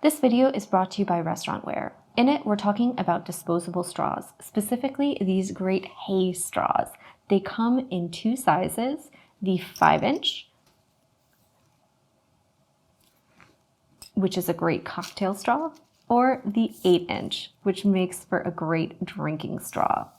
This video is brought to you by Restaurantware. In it, we're talking about disposable straws, specifically these great hay straws. They come in two sizes, the 5-inch, which is a great cocktail straw, or the 8-inch, which makes for a great drinking straw.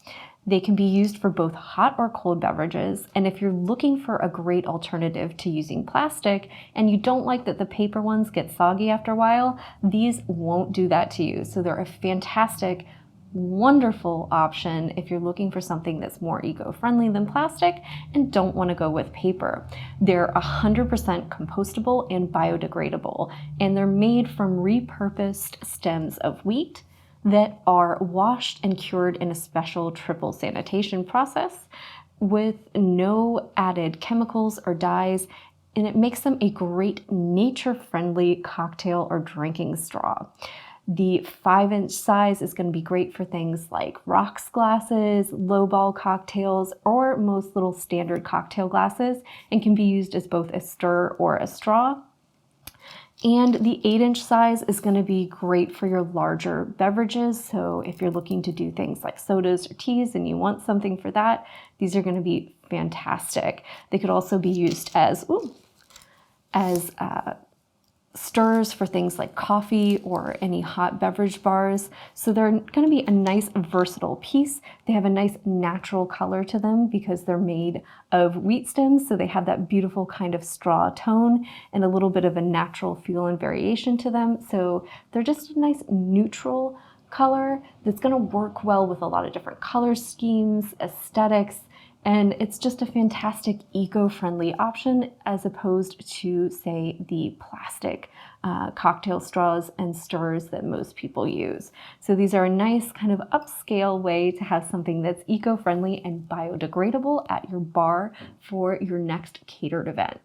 They can be used for both hot or cold beverages, and if you're looking for a great alternative to using plastic and you don't like that the paper ones get soggy after a while, these won't do that to you. So they're a fantastic, wonderful option if you're looking for something that's more eco-friendly than plastic and don't want to go with paper. They're 100% compostable and biodegradable, and they're made from repurposed stems of wheat that are washed and cured in a special triple sanitation process with no added chemicals or dyes, and it makes them a great nature-friendly cocktail or drinking straw. The 5-inch size is going to be great for things like rocks glasses, lowball cocktails, or most little standard cocktail glasses, and can be used as both a stir or a straw. And the 8-inch size is going to be great for your larger beverages. So if you're looking to do things like sodas or teas and you want something for that, these are going to be fantastic. They could also be used as stirs for things like coffee or any hot beverage bars. So they're going to be a nice versatile piece. They have a nice natural color to them because they're made of wheat stems. So they have that beautiful kind of straw tone and a little bit of a natural feel and variation to them. So they're just a nice neutral color that's going to work well with a lot of different color schemes, aesthetics, and it's just a fantastic eco-friendly option as opposed to, say, the plastic cocktail straws and stirrers that most people use. So these are a nice kind of upscale way to have something that's eco-friendly and biodegradable at your bar for your next catered event.